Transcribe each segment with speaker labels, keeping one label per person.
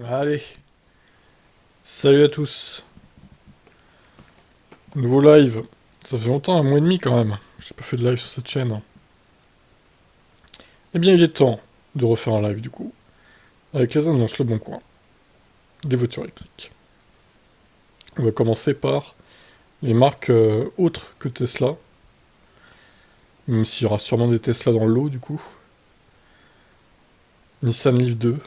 Speaker 1: Allez, salut à tous. Nouveau live. Ça fait longtemps, un mois et demi quand même. J'ai pas fait de live sur cette chaîne. Eh bien, il est temps de refaire un live du coup. Avec les annonces Le Bon Coin. Des voitures électriques. On va commencer par les marques autres que Tesla. Même s'il y aura sûrement des Tesla dans le lot du coup. Nissan Leaf 2.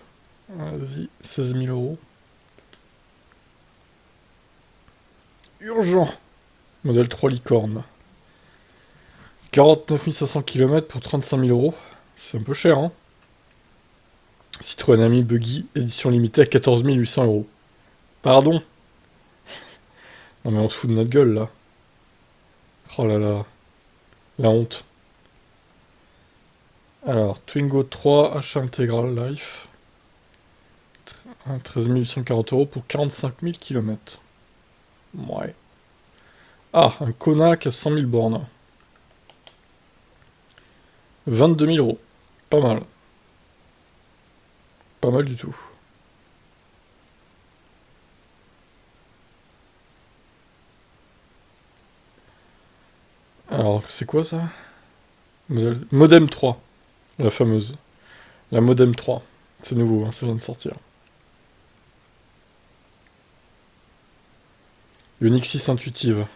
Speaker 1: Vas-y, 16 000 euros. Urgent. Modèle 3 licorne. 49 500 km pour 35 000 euros. C'est un peu cher, hein. Citroën Ami Buggy, édition limitée à 14 800 euros. Pardon? Non mais on se fout de notre gueule là. Oh là là, la honte. Alors, Twingo 3, achat intégral, life. 13 840 euros pour 45 000 km. Ouais. Ah, un Konak à 100 000 bornes. 22 000 euros. Pas mal. Pas mal du tout. Alors, c'est quoi ça? Modem 3, la fameuse. La Modem 3. C'est nouveau, hein, ça vient de sortir. Unix 6 intuitive.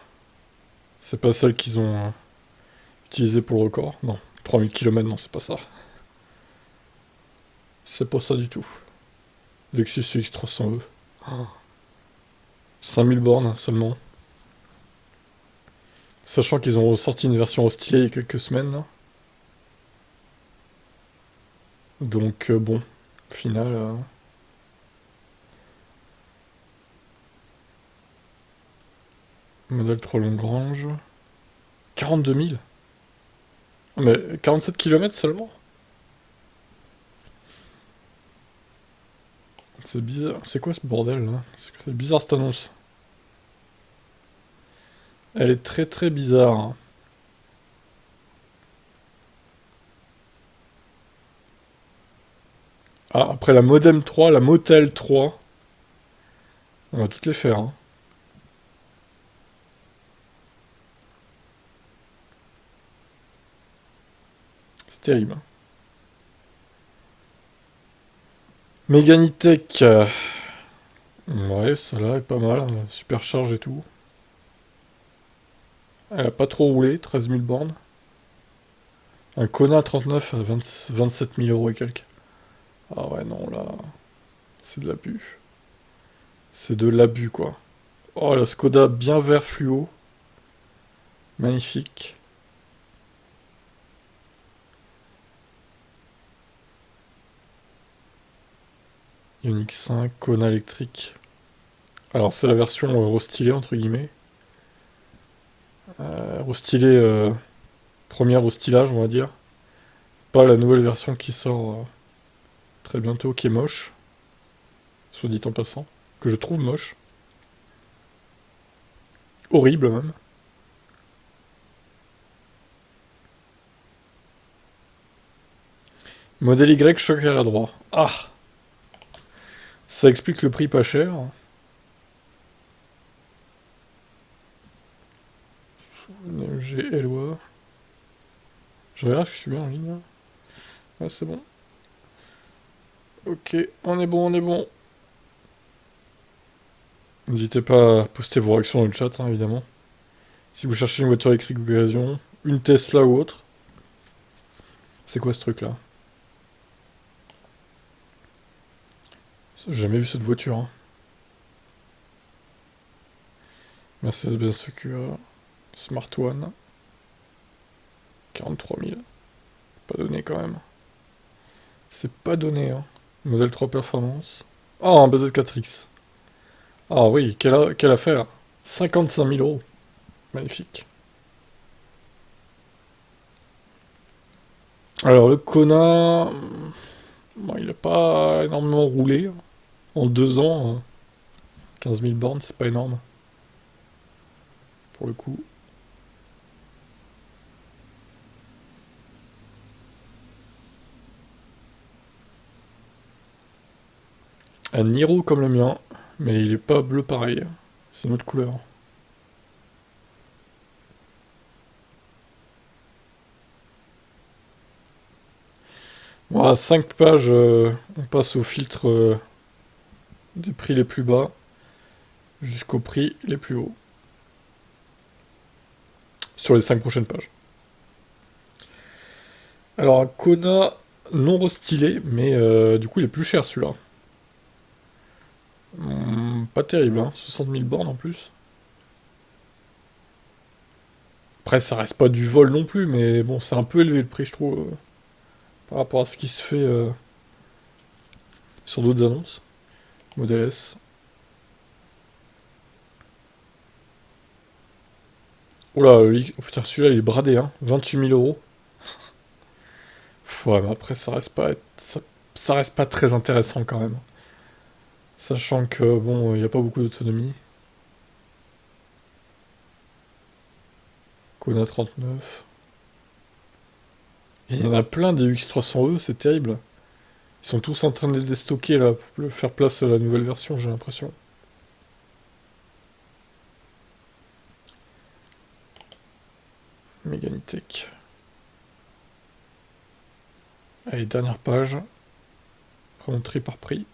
Speaker 1: C'est pas celle qu'ils ont utilisée pour le record. Non. 3000 km, non, c'est pas ça. C'est pas ça du tout. Lexus UX300E. 5000 bornes seulement. Sachant qu'ils ont sorti une version restylée il y a quelques semaines. Là. Donc bon, au final... modèle 3 Longrange. 42 000. Mais 47 km seulement. C'est bizarre. C'est quoi ce bordel là? C'est bizarre cette annonce. Elle est très très bizarre. Hein. Ah, après la Modem 3, la Motel 3. On va toutes les faire. Hein. C'est terrible. Meganitech. Ouais, celle-là est pas mal. Supercharge et tout. Elle a pas trop roulé, 13 000 bornes. Un Kona 39 à 27 000 euros et quelques. Ah ouais, non, là, c'est de l'abus. C'est de l'abus, quoi. Oh, la Skoda bien vert fluo. Magnifique. Ioniq 5, Kona électrique. Alors, c'est la version restylée, entre guillemets. Restylée, première restylage, on va dire. Pas la nouvelle version qui sort très bientôt, qui est moche. Soit dit en passant. Que je trouve moche. Horrible, même. Modèle Y, choc arrière droit. Ah! Ça explique le prix pas cher. J'ai Eloi. Je regarde si je suis bien en ligne. Là. Ouais, c'est bon. Ok, on est bon, on est bon. N'hésitez pas à poster vos réactions dans le chat, hein, évidemment. Si vous cherchez une voiture électrique d'occasion, une Tesla ou autre. C'est quoi ce truc-là? J'ai jamais vu cette voiture. Hein. Mercedes-Benz Secure. Smart One. 43 000. Pas donné quand même. C'est pas donné, hein. Modèle 3 Performance. Oh, un BZ4X. Ah oui, quelle affaire. 55 000 euros. Magnifique. Alors le Kona, bon, il a pas énormément roulé. En 2 ans, 15 000 bornes, c'est pas énorme. Pour le coup. Un Niro comme le mien, mais il est pas bleu pareil. C'est une autre couleur. Voilà, 5 pages, on passe au filtre des prix les plus bas jusqu'aux prix les plus hauts. Sur les 5 prochaines pages. Alors un Kona non restylé, mais du coup il est plus cher celui-là. Pas terrible, hein. 60 000 bornes en plus. Après ça reste pas du vol non plus, mais bon c'est un peu élevé le prix je trouve, par rapport à ce qui se fait sur d'autres annonces. Modèle S. Oula, oh, putain celui-là il est bradé, hein. 28 000 euros. Ouais, mais après ça reste pas, ça reste pas très intéressant quand même. Sachant que bon, il n'y a pas beaucoup d'autonomie. Kona 39. Et il y en a plein des UX300E, c'est terrible. Ils sont tous en train de les déstocker là, pour faire place à la nouvelle version, j'ai l'impression. Meganitech. Allez, dernière page. Prenons tri par prix.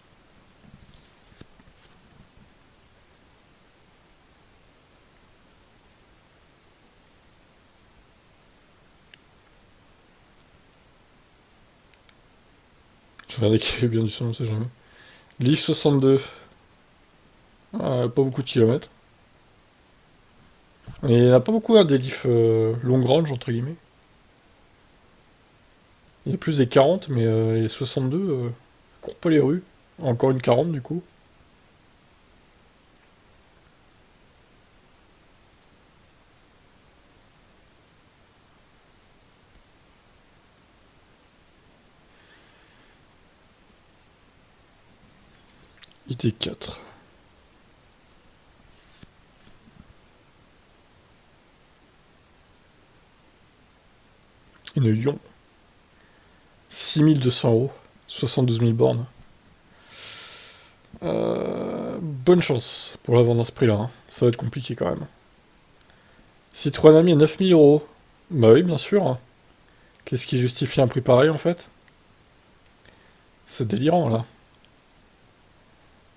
Speaker 1: Je vais regarder qu'il y ait bien du son, on sait jamais. Leaf 62. Pas beaucoup de kilomètres. Et il n'y en a pas beaucoup, hein, des Leaf long range, entre guillemets. Il y a plus des 40, mais les 62 courent pas les rues. Encore une 40 du coup. IT4. Une Ion. 6200 euros. 72 000 bornes. Bonne chance pour la vendre à ce prix-là, hein. Ça va être compliqué quand même. Citroën Ami à 9 000 euros. Bah oui, bien sûr, hein. Qu'est-ce qui justifie un prix pareil en fait? C'est délirant là.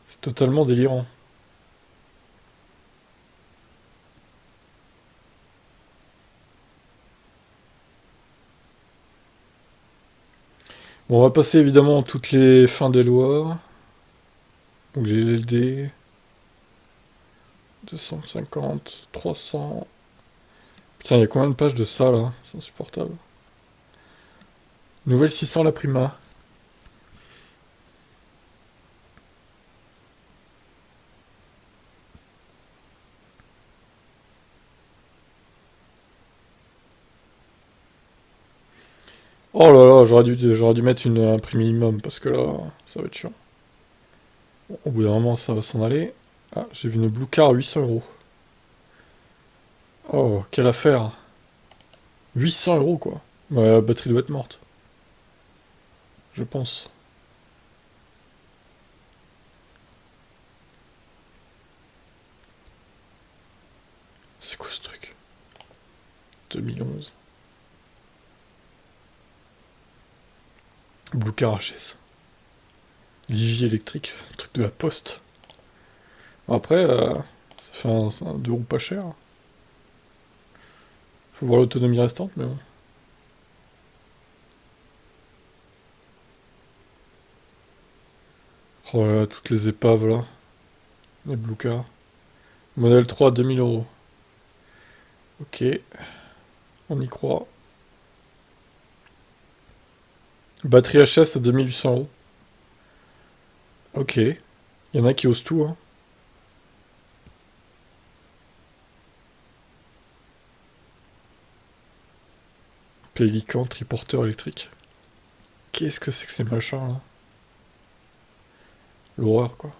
Speaker 1: C'est totalement délirant. Bon, on va passer évidemment toutes les fins des lois. Donc les LLD. 250, 300. Putain, il y a combien de pages de ça là? C'est insupportable. Nouvelle 600 la prima. Oh là là, j'aurais dû mettre un prix minimum parce que là, ça va être chiant. Bon, au bout d'un moment, ça va s'en aller. Ah, j'ai vu une Blue Car à 800 euros. Oh, quelle affaire! 800 euros quoi. Ouais, la batterie doit être morte. Je pense. C'est quoi ce truc? 2011. Blue Car HS. Ligier électrique, truc de la poste. Bon, après, ça fait un 2 roues pas cher. Faut voir l'autonomie restante, mais bon. Oh là là, toutes les épaves là. Les Blue Car. Modèle 3 à 2000 euros. Ok. On y croit. Batterie HS à 2800 euros. Ok. Il y en a qui osent tout, hein. Pélican, triporteur électrique. Qu'est-ce que c'est que ces machins là? L'horreur quoi.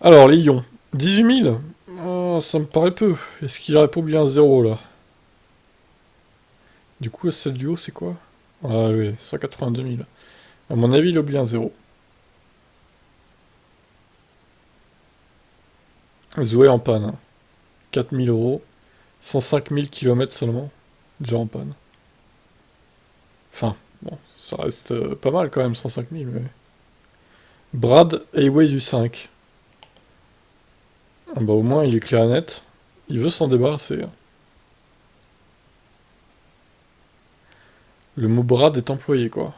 Speaker 1: Alors, les ions. 18 000. Oh, ça me paraît peu. Est-ce qu'il aurait pas oublié un zéro là? Du coup, celle du haut, c'est quoi? Ah oui, 182 000. À mon avis, il oublie un zéro. Zoé en panne, hein. 4 000 euros. 105 000 kilomètres seulement. Déjà en panne. Enfin, bon, ça reste pas mal quand même, 105 000. Mais... Brad Airways U5. Ah bah au moins, il est clair et net. Il veut s'en débarrasser. Le mot Brad est employé, quoi.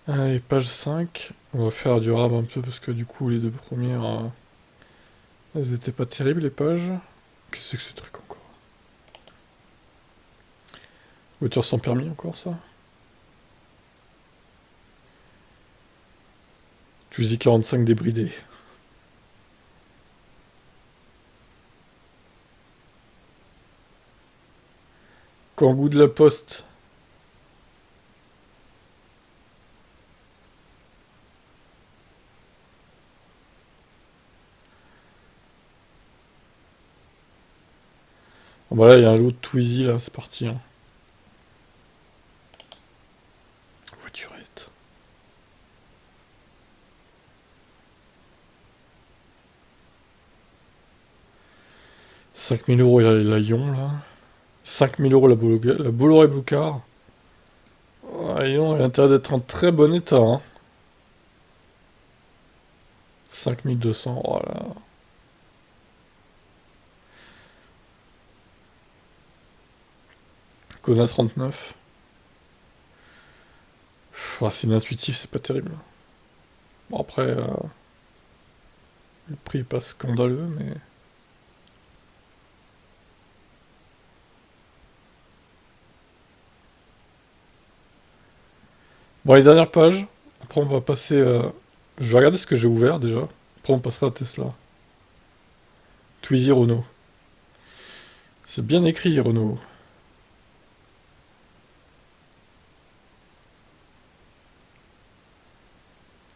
Speaker 1: Allez, page 5. On va faire du rab un peu parce que du coup, les deux premières, elles étaient pas terribles, les pages. Qu'est-ce que c'est que ce truc encore? Voiture sans permis encore, ça? Fusil 45 débridé. Kangoo de la Poste. Bon, bah là, il y a un lot de Twizy, là, c'est parti. Hein. Voiturette. 5 000 euros, il y a la Lyon, là. 5 000 euros la Bolloré Blue Car. Oh, Lyon, elle a intérêt d'être en très bon état. Hein. 5 200, oh là. Kona 39. C'est intuitif, c'est pas terrible. Bon, après, le prix est pas scandaleux, mais... Bon, les dernières pages. Après, on va passer... Je vais regarder ce que j'ai ouvert, déjà. Après, on passera à Tesla. Twizy Renault. C'est bien écrit, Renault.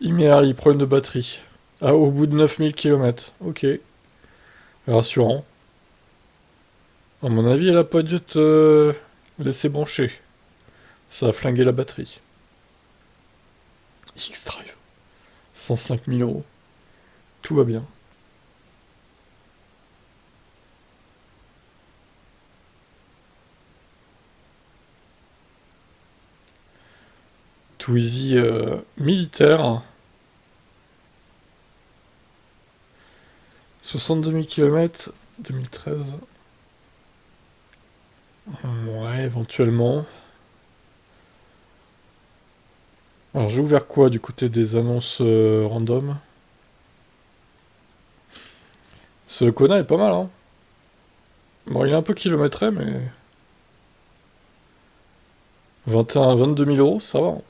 Speaker 1: Imeari, problème de batterie. Ah, au bout de 9000 km. Ok. Rassurant. À mon avis, elle a pas dû te laisser brancher. Ça a flingué la batterie. X-Drive. 105 000 euros. Tout va bien. Twizy militaire. 62 000 km. 2013. Ouais, éventuellement. Alors j'ai ouvert quoi du côté des annonces random? Ce Kona est pas mal, hein. Bon, il est un peu kilométré, mais... 21, 22 000 euros, ça va. Hein.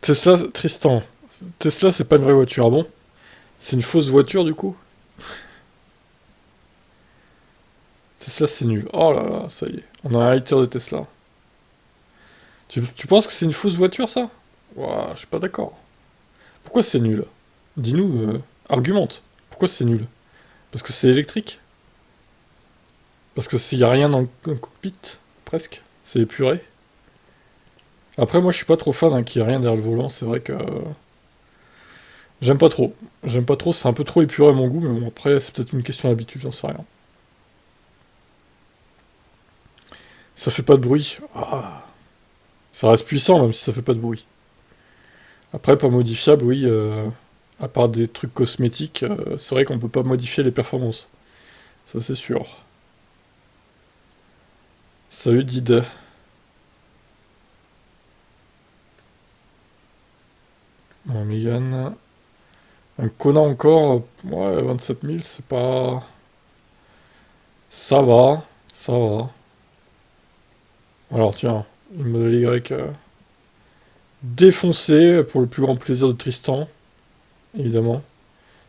Speaker 1: Tesla, Tristan. Tesla, c'est pas une vraie voiture, ah bon? C'est une fausse voiture, du coup? Tesla, c'est nul. Oh là là, ça y est. On a un hater de Tesla. Tu penses que c'est une fausse voiture, ça? Ouah, je suis pas d'accord. Pourquoi c'est nul? Dis-nous, argumente. Pourquoi c'est nul? Parce que c'est électrique? Parce que s'il y a rien dans le cockpit? Presque. C'est épuré. Après, moi, je suis pas trop fan hein, qu'il y ait rien derrière le volant. C'est vrai que... j'aime pas trop. J'aime pas trop, c'est un peu trop épuré à mon goût, mais bon, après, c'est peut-être une question d'habitude, j'en sais rien. Ça fait pas de bruit. Ah. Ça reste puissant, même si ça fait pas de bruit. Après, pas modifiable, oui. À part des trucs cosmétiques, c'est vrai qu'on peut pas modifier les performances. Ça, c'est sûr. Salut Did. Bon, Megan. Un Kona encore. Ouais, 27 000, c'est pas... Ça va. Ça va. Alors, tiens. Une modèle Y défoncée pour le plus grand plaisir de Tristan. Évidemment.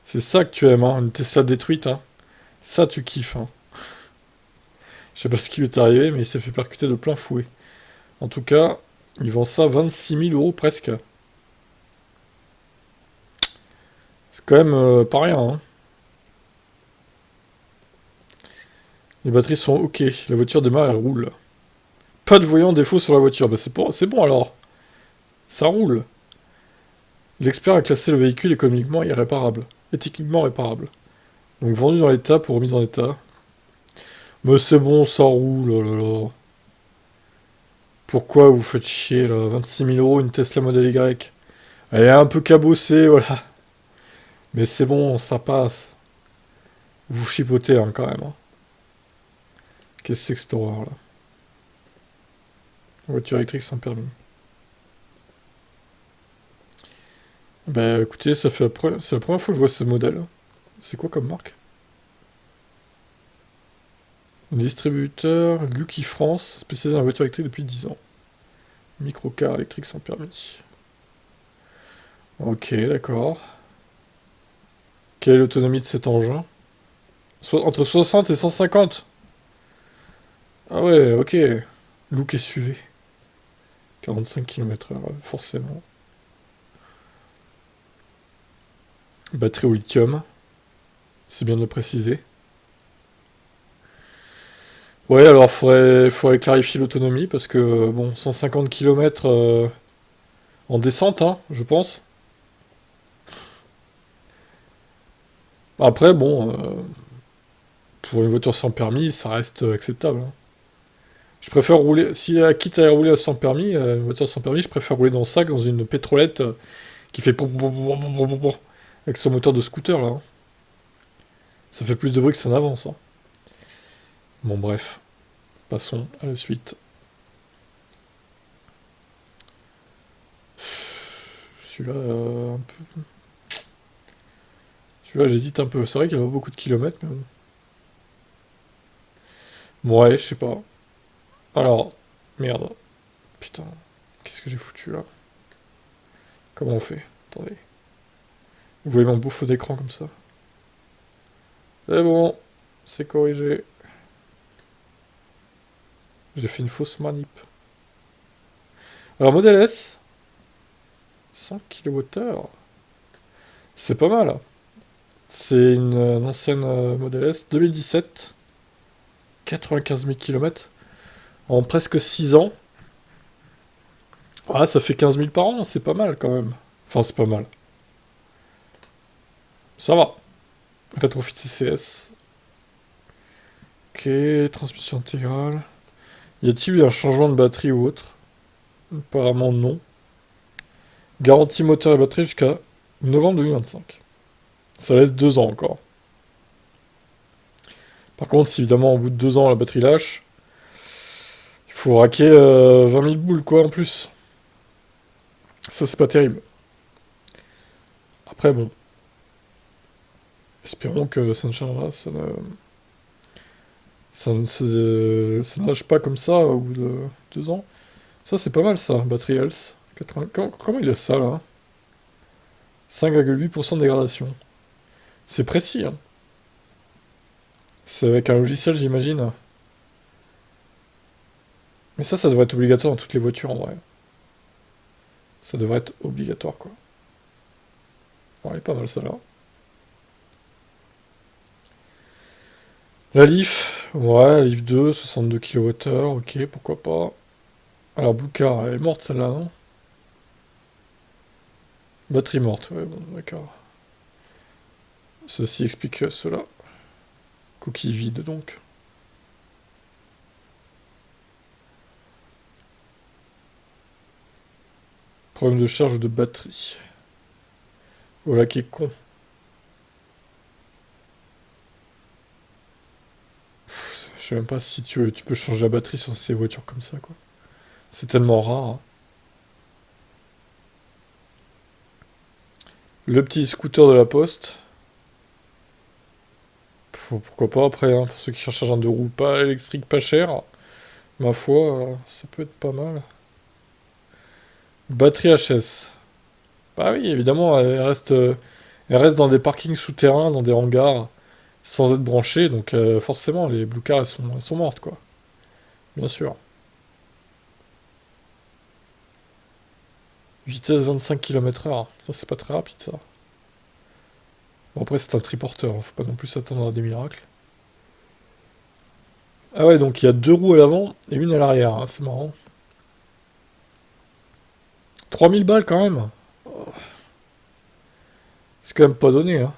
Speaker 1: C'est ça que tu aimes, hein. Une Tesla détruite, hein. Ça, tu kiffes, hein. Je sais pas ce qui lui est arrivé, mais il s'est fait percuter de plein fouet. En tout cas, il vend ça 26 000 euros presque. C'est quand même pas rien, hein. Les batteries sont ok. La voiture démarre et roule. Pas de voyant défaut sur la voiture. Bah c'est bon alors. Ça roule. L'expert a classé le véhicule économiquement irréparable. Éthiquement réparable. Donc vendu dans l'état pour remise en état. Mais c'est bon, ça roule, oh là là. Pourquoi vous faites chier là? 26 000 euros une Tesla Model Y. Elle est un peu cabossée, voilà. Mais c'est bon, ça passe. Vous chipotez hein, quand même, hein. Qu'est-ce que c'est que cette horreur là? Voiture électrique sans permis. Bah écoutez, c'est la première fois que je vois ce modèle. C'est quoi comme marque? Distributeur Lucky France, spécialisé dans la voiture électrique depuis 10 ans. Microcar électrique sans permis. Ok, d'accord. Quelle est l'autonomie de cet engin? Entre 60 et 150. Ah ouais, ok. Look SUV. 45 km/h, forcément. Batterie au lithium. C'est bien de le préciser. Ouais, alors faudrait clarifier l'autonomie parce que, bon, 150 km en descente, hein, je pense. Après, bon, pour une voiture sans permis, ça reste acceptable, hein. Je préfère rouler, si quitte à rouler sans permis, une voiture sans permis, je préfère rouler dans le sac dans une pétrolette qui fait avec son moteur de scooter là, hein. Ça fait plus de bruit que ça n'avance, hein. Bon bref, passons à la suite. Celui-là, celui-là j'hésite un peu. C'est vrai qu'il y a pas beaucoup de kilomètres, mais bon. Ouais, je sais pas. Alors, merde. Putain, qu'est-ce que j'ai foutu là? Comment on fait? Attendez. Vous voyez mon beau fond d'écran comme ça? C'est bon, c'est corrigé. J'ai fait une fausse manip. Alors, Model S, 100 kWh. C'est pas mal. C'est une ancienne Model S 2017. 95 000 km. En presque 6 ans. Ah, ça fait 15 000 par an, c'est pas mal quand même. Enfin, c'est pas mal. Ça va. Rétrofit CCS. Ok, transmission intégrale. Y a-t-il eu un changement de batterie ou autre? Apparemment non. Garantie moteur et batterie jusqu'à novembre 2025. Ça laisse 2 ans encore. Par contre, si évidemment au bout de 2 ans la batterie lâche, il faut raquer 20 000 boules quoi en plus. Ça c'est pas terrible. Après bon, espérons que ça ne changera, ça ne lâche pas comme ça au bout de 2 ans. Ça c'est pas mal ça, batterie health. Comment il a ça là? 5,8% de dégradation. C'est précis, hein. C'est avec un logiciel j'imagine. Mais ça devrait être obligatoire dans toutes les voitures en vrai. Ça devrait être obligatoire quoi. Ouais, elle est pas mal celle-là. La Leaf, ouais, la Leaf 2, 62 kWh, ok, pourquoi pas. Alors Blue Car, elle est morte celle-là, non? Batterie morte, ouais, bon, d'accord. Ceci explique cela. Coquille vide donc. Problème de charge de batterie. Voilà qui est con. Je sais même pas si tu peux changer la batterie sur ces voitures comme ça, quoi. C'est tellement rare, hein. Le petit scooter de la Poste. Pourquoi pas après, hein, pour ceux qui cherchent un genre de roue pas électrique pas cher. Ma foi, ça peut être pas mal. Batterie HS. Bah oui, évidemment, elle reste dans des parkings souterrains, dans des hangars, sans être branchée, donc forcément, les Blue Cars, elles sont mortes, quoi. bien sûr. Vitesse 25 km/h. Ça, c'est pas très rapide, ça. Bon, après, c'est un triporteur, hein, faut pas non plus s'attendre à des miracles. Ah ouais, donc il y a deux roues à l'avant et une à l'arrière, hein, c'est marrant. 3000 balles quand même. C'est quand même pas donné, hein.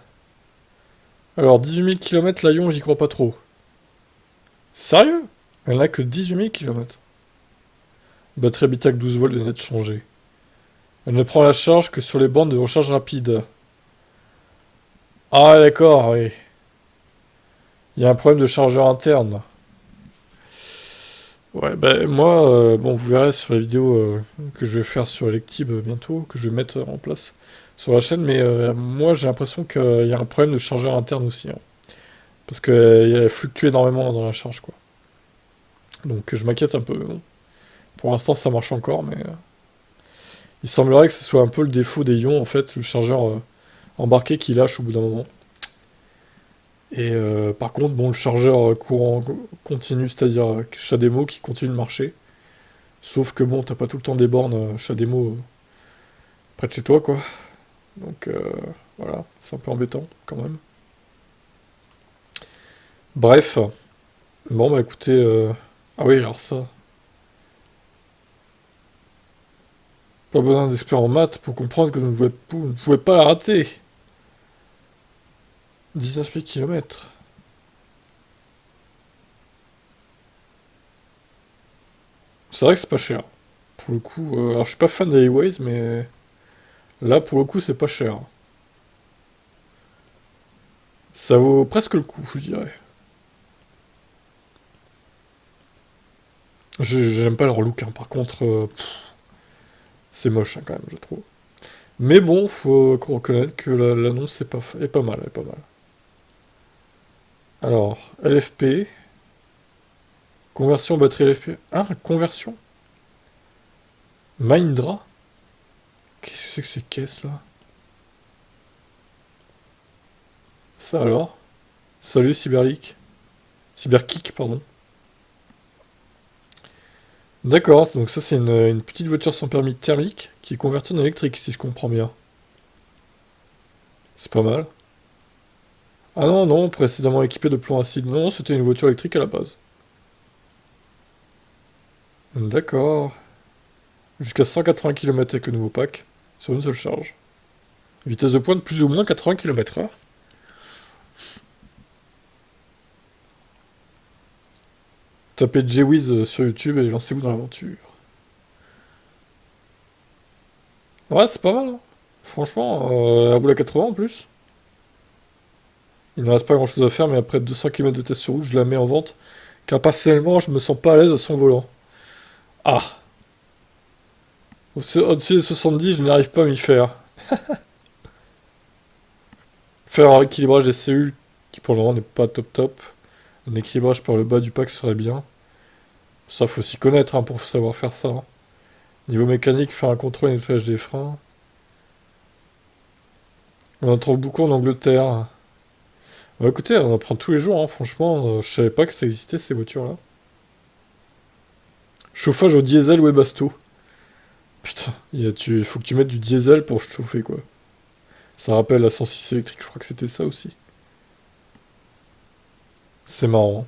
Speaker 1: Alors, 18 000 km, Lyon, j'y crois pas trop. Sérieux? Elle n'a que 18 000 km. Batterie habitacle 12 volts vient d'être changée. Elle ne prend la charge que sur les bornes de recharge rapide. Ah d'accord, oui. Il y a un problème de chargeur interne. Ouais, bah moi, bon, vous verrez sur la vidéo que je vais faire sur Electib bientôt, que je vais mettre en place sur la chaîne, mais moi j'ai l'impression qu'il y a un problème de chargeur interne aussi, hein. Parce qu'elle fluctue énormément dans la charge, quoi. Donc je m'inquiète un peu. Bon. Pour l'instant ça marche encore, mais il semblerait que ce soit un peu le défaut des ions, en fait, le chargeur embarqué qui lâche au bout d'un moment. Et par contre, bon, le chargeur courant continu, c'est-à-dire CHAdeMO qui continue de marcher. Sauf que bon, t'as pas tout le temps des bornes CHAdeMO près de chez toi, quoi. Donc voilà, c'est un peu embêtant quand même. Bref, bon bah écoutez, ah oui, alors ça, pas besoin d'expert en maths pour comprendre que vous ne pouvez pas la rater. 19 000 km. C'est vrai que c'est pas cher. Pour le coup, alors je suis pas fan des Highways, mais là pour le coup c'est pas cher. Ça vaut presque le coup, je dirais. J'aime pas leur look, hein. Par contre, c'est moche, hein, quand même, je trouve. Mais bon, faut reconnaître que l'annonce est pas mal, est pas mal. Alors, LFP, conversion batterie LFP. Ah, conversion? Mahindra? Qu'est-ce que c'est que ces caisses là? Ça alors? Salut Cyberleak. Cyberkick, pardon. D'accord, donc ça c'est une petite voiture sans permis thermique qui est convertie en électrique, si je comprends bien. C'est pas mal. Ah non, non, précédemment équipée de plomb acide. Non, c'était une voiture électrique à la base. D'accord. Jusqu'à 180 km avec le nouveau pack, sur une seule charge. Vitesse de pointe plus ou moins 80 km/h. Tapez J-Wiz sur YouTube et lancez-vous dans l'aventure. Ouais, c'est pas mal, hein. Franchement, elle roule à 80 en plus. Il ne reste pas grand chose à faire, mais après 200 km de test sur route, je la mets en vente. Car personnellement, je me sens pas à l'aise à son volant. Ah! Au-dessus des 70, je n'arrive pas à m'y faire. Faire un équilibrage des cellules, qui pour le moment n'est pas top top. Un équilibrage par le bas du pack serait bien. Ça, faut s'y connaître, hein, pour savoir faire ça, hein. Niveau mécanique, faire un contrôle et nettoyage des freins. On en trouve beaucoup en Angleterre. Bah, écoutez, on en prend tous les jours, hein, franchement. Je savais pas que ça existait, ces voitures-là. Chauffage au diesel Webasto. Putain, faut que tu mettes du diesel pour chauffer, quoi. Ça rappelle la 106 électrique, je crois que c'était ça aussi. C'est marrant, hein.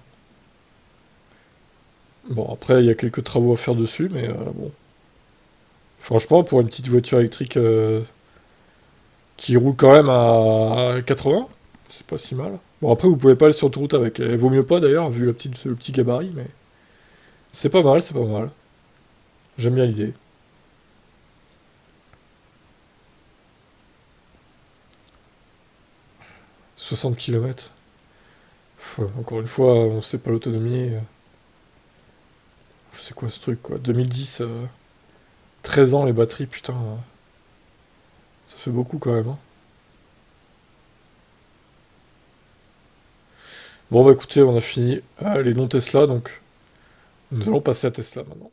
Speaker 1: Bon, après, il y a quelques travaux à faire dessus, mais bon. Franchement, pour une petite voiture électrique qui roule quand même à 80, c'est pas si mal. Bon, après, vous pouvez pas aller sur autoroute avec. Elle vaut mieux pas d'ailleurs, vu le petit gabarit, mais c'est pas mal, c'est pas mal. J'aime bien l'idée. 60 km. Encore une fois, on sait pas l'autonomie. C'est quoi ce truc, quoi? 2010, 13 ans les batteries, putain. Ça fait beaucoup quand même, hein. Bon, bah écoutez, on a fini les non Tesla, donc nous allons passer à Tesla maintenant.